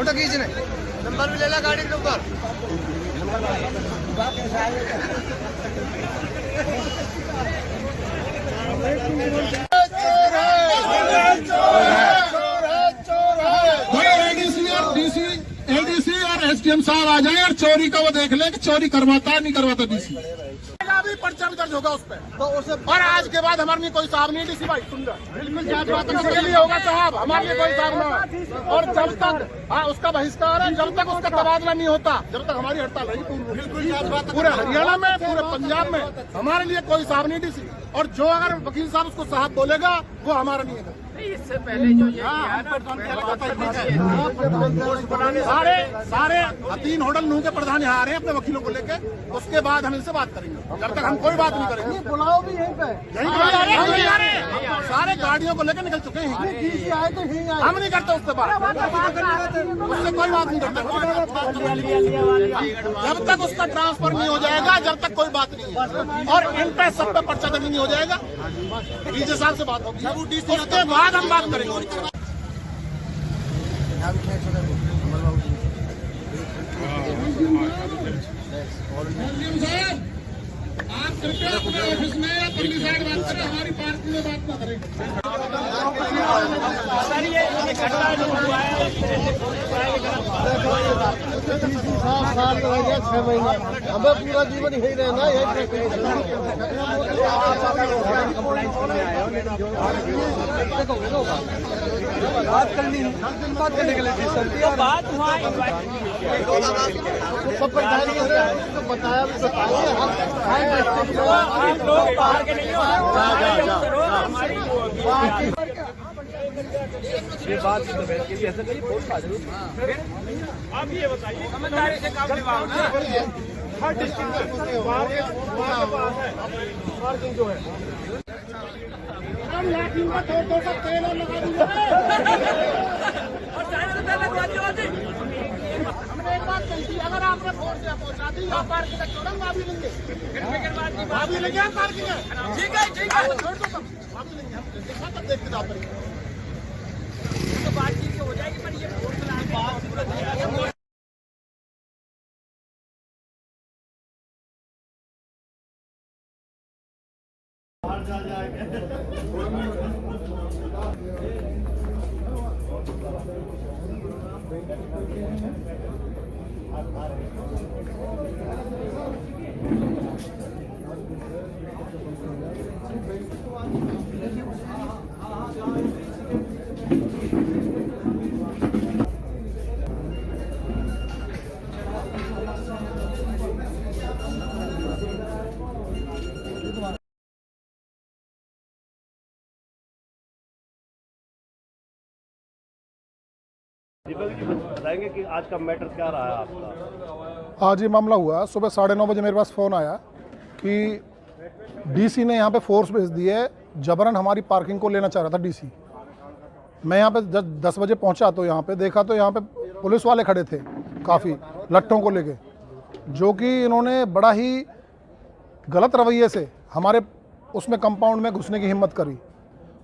Photo खींचने, number भी ले ला गाड़ी के ऊपर। एडीसी और एसडीएम साहब आ जाए और चोरी का वो देख ले कि चोरी करवाता है नहीं करवाता डीसी। अभी पर्चा भी दर्ज होगा उस पर तो उसे, और आज के बाद हमारे लिए कोई साहब नहीं डीसी भाई, सुन बिल्कुल जांच बात के लिए होगा साहब, हमारे लिए कोई साहब ना। और जब तक उसका बहिष्कार है, जब तक उसका तबादला नहीं होता, जब तक हमारी हड़ताल रही पूरे हरियाणा में, पूरे पंजाब में हमारे लिए कोई साहब नहीं डीसी। और जो अगर वकील साहब उसको साहब बोलेगा वो हमारा नहीं है। इससे पहले जो ये सारे 3 होटल नू के प्रधान यहाँ आ रहे हैं अपने वकीलों को लेके, उसके बाद हम इनसे बात करेंगे। जब तक हम कोई बात नहीं करेंगे, बुलाओ भी यहीं पे, यहीं आ रहे हैं, सारे गाड़ियों को लेकर निकल चुके हैं। हम नहीं करते उससे बात, उससे कोई बात नहीं करते। जब तक उसका ट्रांसफर नहीं हो जाएगा, जब तक कोई बात नहीं है। और इन पे सब पे पर्चा दर्ज नहीं हो जाएगा, डीजे साहब से बात होगी, उसके बाद हम बात करेंगे। आप कृपया अपने ऑफिस में या दिल्ली साइड बात करें, हमारी पार्टी में बात ना करें। साल हो गया 6 महीने, हमें पूरा जीवन यही रहना है। बात करनी, बात करने के लिए बात सब बताया ये बात ऐसा करिए, बहुत आप ये बताइए ईमानदारी से काम निभाओ ना। हर डिस्ट्रिक्ट में पार्किंग जो है तेल और लगा हमने एक बात कही थी, अगर आपने फोर्स से पहुंचा दी आप पार्किंग छोड़ो, माफी लेंगे, माफी लेंगे, आप पार्किंग है, ठीक है छोड़ दो, तब माफी लेंगे हम, तब देखते जाते हैं तो बातचीत हो जाएगी। पर ये बात बताएंगे कि आज का मैटर क्या रहा है आपका? आज ये मामला हुआ, सुबह 9:30 बजे मेरे पास फ़ोन आया कि डीसी ने यहाँ पे फोर्स भेज दी है, जबरन हमारी पार्किंग को लेना चाह रहा था डीसी। मैं यहाँ पे 10 बजे पहुँचा तो यहाँ पे देखा तो यहाँ पे पुलिस वाले खड़े थे काफ़ी लट्ठों को लेके, जो कि इन्होंने बड़ा ही गलत रवैये से हमारे उसमें कंपाउंड में घुसने की हिम्मत करी।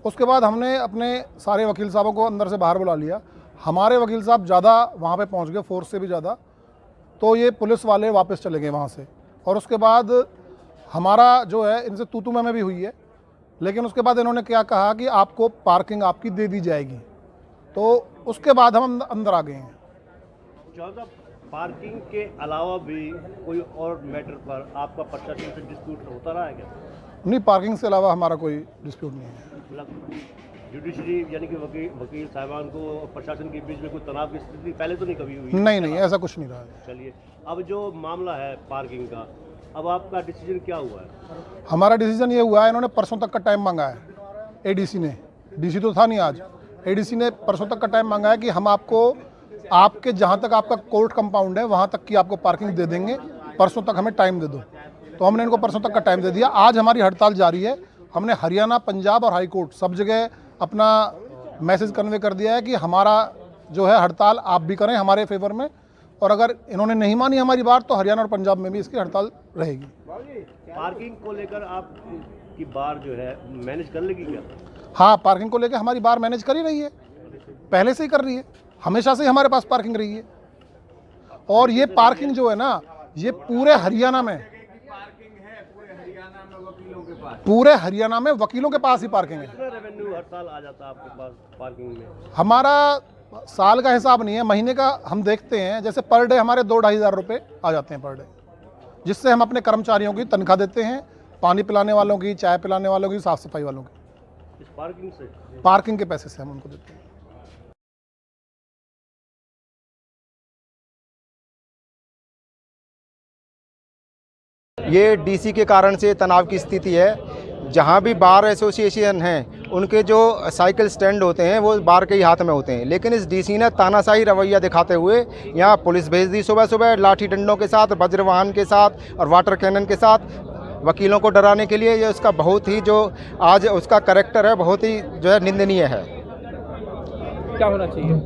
उसके बाद हमने अपने सारे वकील साहबों को अंदर से बाहर बुला लिया। हमारे वकील साहब ज़्यादा वहाँ पे पहुँच गए, फोर्स से भी ज़्यादा, तो ये पुलिस वाले वापस चले गए वहाँ से। और उसके बाद हमारा जो है इनसे तू मैं भी हुई है, लेकिन उसके बाद इन्होंने क्या कहा कि आपको पार्किंग आपकी दे दी जाएगी, तो उसके बाद हम अंदर आ गए हैं। पार्किंग के अलावा भी कोई और मैटर पर आपका प्रशासन से डिस्प्यूट होता रहा है क्या? नहीं, पार्किंग से अलावा हमारा कोई डिस्प्यूट नहीं है। जुडिशरी यानी कि वकील साहिबान को प्रशासन के बीच में कोई तनाव की स्थिति पहले तो नहीं कभी हुई? नहीं, ऐसा कुछ नहीं रहा है। चलिए, अब जो मामला है पार्किंग का, अब आपका डिसीजन क्या हुआ है? हमारा डिसीजन ये हुआ है, इन्होंने परसों तक का टाइम मांगा है एडीसी ने, डीसी तो था नहीं आज, एडीसी ने परसों तक का टाइम मांगा है कि हम आपको आपके जहाँ तक आपका कोर्ट कंपाउंड है वहाँ तक की आपको पार्किंग दे देंगे, परसों तक हमें टाइम दे दो। तो हमने इनको परसों तक का टाइम दे दिया। आज हमारी हड़ताल जारी है। हमने हरियाणा, पंजाब और हाई कोर्ट सब जगह अपना मैसेज कन्वे कर दिया है कि हमारा जो है हड़ताल आप भी करें हमारे फेवर में, और अगर इन्होंने नहीं मानी हमारी बात तो हरियाणा और पंजाब में भी इसकी हड़ताल रहेगी। पार्किंग को लेकर आप की बार जो है मैनेज कर लेगी क्या? हाँ, पार्किंग को लेकर हमारी बार मैनेज कर ही रही है, पहले से ही कर रही है। हमेशा से हमारे पास पार्किंग रही है। और ये पार्किंग जो है ना, ये पूरे हरियाणा में वकीलों के पास ही पार्किंग है। कितना रेवेन्यू हर साल आ जाता है आपके पास पार्किंग में? हमारा साल का हिसाब नहीं है, महीने का हम देखते हैं। जैसे पर डे हमारे 2-2.5 हज़ार रुपये आ जाते हैं पर डे, जिससे हम अपने कर्मचारियों की तनख्वाह देते हैं, पानी पिलाने वालों की, चाय पिलाने वालों की, साफ सफाई वालों की। इस पार्किंग से, पार्किंग के पैसे से हम उनको देते हैं। ये डीसी के कारण से तनाव की स्थिति है। जहाँ भी बार एसोसिएशन हैं, उनके जो साइकिल स्टैंड होते हैं वो बार के ही हाथ में होते हैं, लेकिन इस डीसी ने तानाशाही रवैया दिखाते हुए यहाँ पुलिस भेज दी सुबह सुबह लाठी डंडों के साथ, वज्रवाहन के साथ और वाटर कैनन के साथ, वकीलों को डराने के लिए। ये उसका बहुत ही जो आज उसका करैक्टर है, बहुत ही जो है निंदनीय है। क्या होना चाहिए?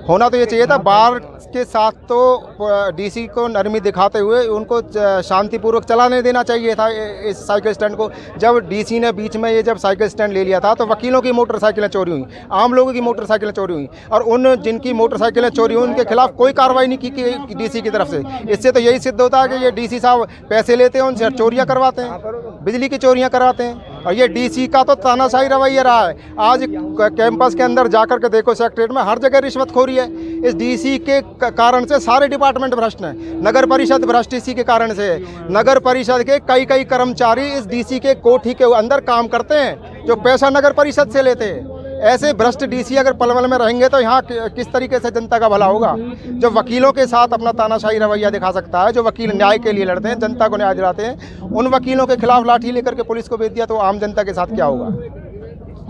होना तो ये चाहिए था, बार के साथ तो डीसी को नरमी दिखाते हुए उनको शांतिपूर्वक चलाने देना चाहिए था इस साइकिल स्टैंड को। जब डीसी ने बीच में ये जब साइकिल स्टैंड ले लिया था तो वकीलों की मोटरसाइकिलें चोरी हुई, आम लोगों की मोटरसाइकिलें चोरी हुई, और उन जिनकी मोटरसाइकिलें चोरी हुई उनके खिलाफ कोई कार्रवाई नहीं की डीसी की तरफ से। इससे तो यही सिद्ध होता है कि ये डीसी साहब पैसे लेते हैं, उनसे चोरियाँ करवाते हैं, बिजली की चोरियाँ करवाते हैं। और ये डीसी का तो तानाशाही रवैया रहा है। आज कैंपस के अंदर जाकर के देखो, सेक्रेटरीट में हर जगह रिश्वतखोरी है। इस डीसी के कारण से सारे डिपार्टमेंट भ्रष्ट हैं। नगर परिषद भ्रष्ट इसी के कारण से है। नगर परिषद के कई कर्मचारी इस डीसी के कोठी के अंदर काम करते हैं, जो पैसा नगर परिषद से लेते हैं। ऐसे भ्रष्ट डीसी अगर पलवल में रहेंगे तो यहाँ किस तरीके से जनता का भला होगा? जो वकीलों के साथ अपना तानाशाही रवैया दिखा सकता है, जो वकील न्याय के लिए लड़ते हैं, जनता को न्याय दिलाते हैं, उन वकीलों के खिलाफ लाठी लेकर के पुलिस को भेज दिया तो आम जनता के साथ क्या होगा?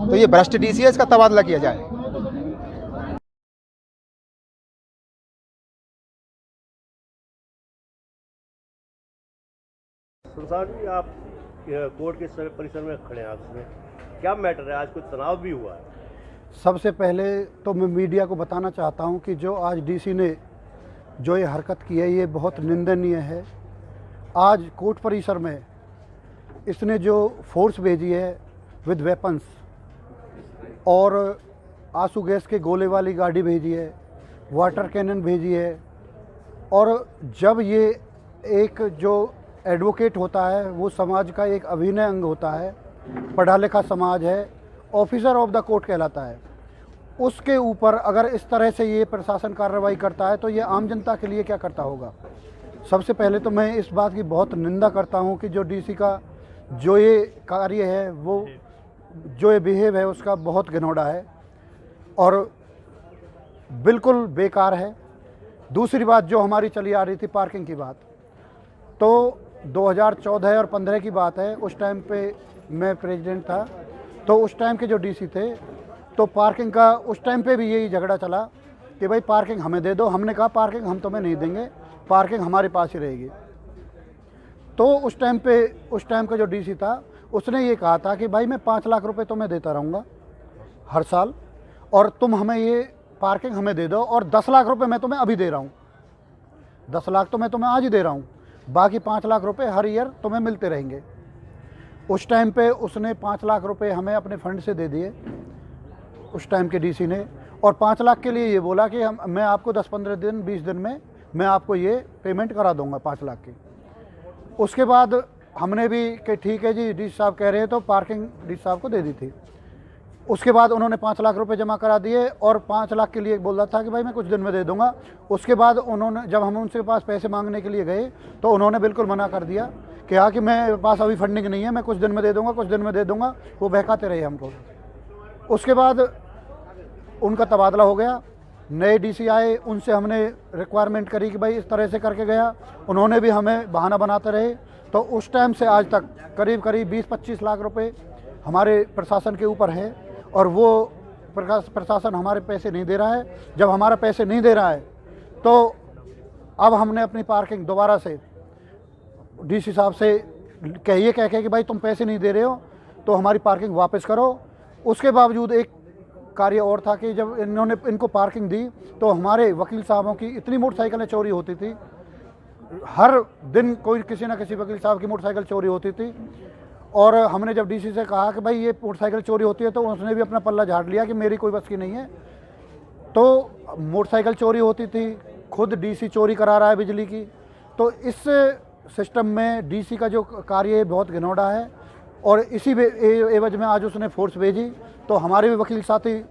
तो ये भ्रष्ट डीसी है, इसका तबादला किया जाए। सुरसार जी, आप कोर्ट के परिसर में खड़े हैं, आपसे क्या मैटर है? आज कुछ तनाव भी हुआ है। सबसे पहले तो मैं मीडिया को बताना चाहता हूं कि जो आज डीसी ने जो ये हरकत की है, ये बहुत निंदनीय है। आज कोर्ट परिसर में इसने जो फोर्स भेजी है विद वेपन्स, और आंसू गैस के गोले वाली गाड़ी भेजी है, वाटर कैनन भेजी है, और जब ये एक जो एडवोकेट होता है वो समाज का एक अभिन्न अंग होता है, पढ़ा लिखा समाज है, ऑफिसर ऑफ द कोर्ट कहलाता है, उसके ऊपर अगर इस तरह से ये प्रशासन कार्रवाई करता है तो ये आम जनता के लिए क्या करता होगा। सबसे पहले तो मैं इस बात की बहुत निंदा करता हूँ कि जो डीसी का जो ये कार्य है, वो जो ये बिहेव है, उसका बहुत घिनौना है और बिल्कुल बेकार है। दूसरी बात जो हमारी चली आ रही थी पार्किंग की बात, तो 2014 और 15 की बात है। उस टाइम पे मैं प्रेसिडेंट था, तो उस टाइम के जो डीसी थे, तो पार्किंग का उस टाइम पे भी यही झगड़ा चला कि भाई पार्किंग हमें दे दो। हमने कहा पार्किंग हम तुम्हें नहीं देंगे, पार्किंग हमारे पास ही रहेगी। तो उस टाइम का जो डीसी था उसने ये कहा था कि भाई मैं 5 लाख रुपए तुम्हें देता रहूँगा हर साल, और तुम हमें ये पार्किंग हमें दे दो, और 10 लाख रुपये मैं तुम्हें अभी दे रहा हूँ। 10 लाख तो मैं तुम्हें आज ही दे रहा हूँ, बाकी 5 लाख रुपए हर ईयर तुम्हें मिलते रहेंगे। उस टाइम पे उसने 5 लाख रुपए हमें अपने फंड से दे दिए उस टाइम के डीसी ने, और 5 लाख के लिए ये बोला कि मैं आपको 10-15 दिन 20 दिन में मैं आपको ये पेमेंट करा दूंगा 5 लाख की। उसके बाद हमने भी कि ठीक है जी, डीसी साहब कह रहे हैं, तो पार्किंग डीसी साहब को दे दी थी। उसके बाद उन्होंने 5 लाख रुपए जमा करा दिए, और 5 लाख के लिए बोल रहा था कि भाई मैं कुछ दिन में दे दूंगा। उसके बाद उन्होंने, जब हम उनसे पास पैसे मांगने के लिए गए तो उन्होंने बिल्कुल मना कर दिया कि हाँ कि मेरे पास अभी फंडिंग नहीं है, मैं कुछ दिन में दे दूंगा, कुछ दिन में दे दूंगा। वो बहकाते रहे हमको। उसके बाद उनका तबादला हो गया, नए डीसी आए, उनसे हमने रिक्वायरमेंट करी कि भाई इस तरह से करके गया, उन्होंने भी हमें बहाना बनाते रहे। तो उस टाइम से आज तक करीब 20-25 लाख रुपए हमारे प्रशासन के ऊपर है, और वो प्रशासन हमारे पैसे नहीं दे रहा है। जब हमारा पैसे नहीं दे रहा है तो अब हमने अपनी पार्किंग दोबारा से डीसी साहब से कह के कि भाई तुम पैसे नहीं दे रहे हो तो हमारी पार्किंग वापस करो। उसके बावजूद एक कार्य और था कि जब इन्होंने इनको पार्किंग दी तो हमारे वकील साहबों की इतनी मोटरसाइकिलें चोरी होती थी, हर दिन कोई किसी ना किसी वकील साहब की मोटरसाइकिल चोरी होती थी। और हमने जब डीसी से कहा कि भाई ये मोटरसाइकिल चोरी होती है, तो उसने भी अपना पल्ला झाड़ लिया कि मेरी कोई बस की नहीं है। तो मोटरसाइकिल चोरी होती थी, खुद डीसी चोरी करा रहा है बिजली की। तो इस सिस्टम में डीसी का जो कार्य है बहुत घिनौना है, और इसी एवज में आज उसने फोर्स भेजी। तो हमारे भी वकील साथी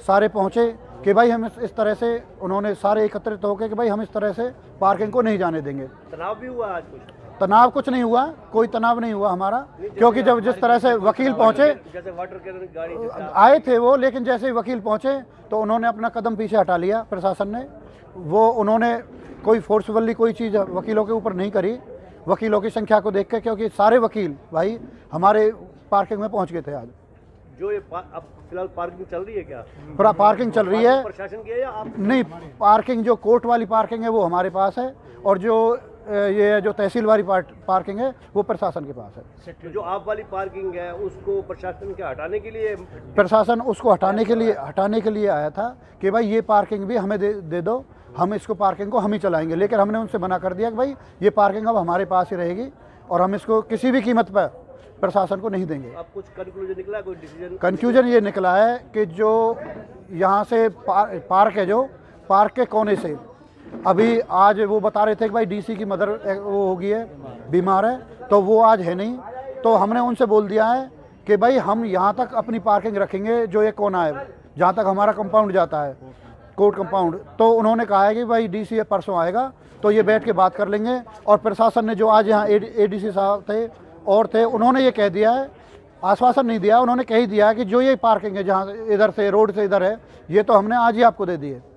सारे पहुँचे कि भाई हम इस तरह से, उन्होंने सारे एकत्रित होकर कि भाई हम इस तरह से पार्किंग को नहीं जाने देंगे। तनाव भी हुआ आज कुछ? तनाव कुछ नहीं हुआ, कोई तनाव नहीं हुआ हमारा, क्योंकि जब जिस तरह से वकील पहुँचे, जैसे वाटर कैनन गाड़ी आए थे वो, लेकिन जैसे ही वकील पहुँचे तो उन्होंने अपना कदम पीछे हटा लिया प्रशासन ने। वो उन्होंने कोई फोर्सफुली कोई चीज़ वकीलों के ऊपर नहीं करी, वकीलों की संख्या को देख के, क्योंकि सारे वकील भाई हमारे पार्किंग में पहुँच गए थे आज। जो ये अब फिलहाल पार्किंग चल रही है क्या? पूरा पार्किंग चल रही है। प्रशासन की है या आप? नहीं, पार्किंग जो कोर्ट वाली पार्किंग है वो हमारे पास है, और जो ये जो तहसील वाली पार्किंग है वो प्रशासन के पास है। तो जो आप वाली पार्किंग है उसको प्रशासन के हटाने के लिए? प्रशासन उसको हटाने के लिए आया था कि भाई ये पार्किंग भी हमें दे दो, हम इसको पार्किंग को हम ही चलाएंगे। लेकिन हमने उनसे मना कर दिया कि भाई ये पार्किंग अब हमारे पास ही रहेगी, और हम इसको किसी भी कीमत पर प्रशासन को नहीं देंगे। अब कुछ कंक्लूजन निकला, कोई डिसीजन? कंक्लूजन ये निकला है कि जो यहाँ से पार्क है, जो पार्क के कोने से, अभी आज वो बता रहे थे कि भाई डीसी की मदर वो हो गई है, बीमार है, तो वो आज है नहीं। तो हमने उनसे बोल दिया है कि भाई हम यहाँ तक अपनी पार्किंग रखेंगे, जो ये कोना है जहाँ तक हमारा कंपाउंड जाता है, कोर्ट कंपाउंड। तो उन्होंने कहा है कि भाई डीसी परसों आएगा तो ये बैठ के बात कर लेंगे। और प्रशासन ने जो आज यहाँ एडीसी साहब थे और थे, उन्होंने ये कह दिया है, आश्वासन नहीं दिया, उन्होंने कह ही दिया है कि जो ये पार्किंग है जहाँ इधर से रोड से इधर है, ये तो हमने आज ही आपको दे दी है।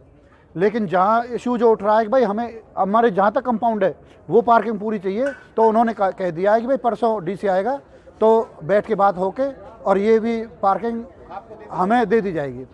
लेकिन जहाँ इशू जो उठ रहा है कि भाई हमें हमारे जहाँ तक कंपाउंड है वो पार्किंग पूरी चाहिए, तो उन्होंने कह दिया है कि भाई परसों डीसी आएगा तो बैठ के बात होके और ये भी पार्किंग हमें दे दी जाएगी।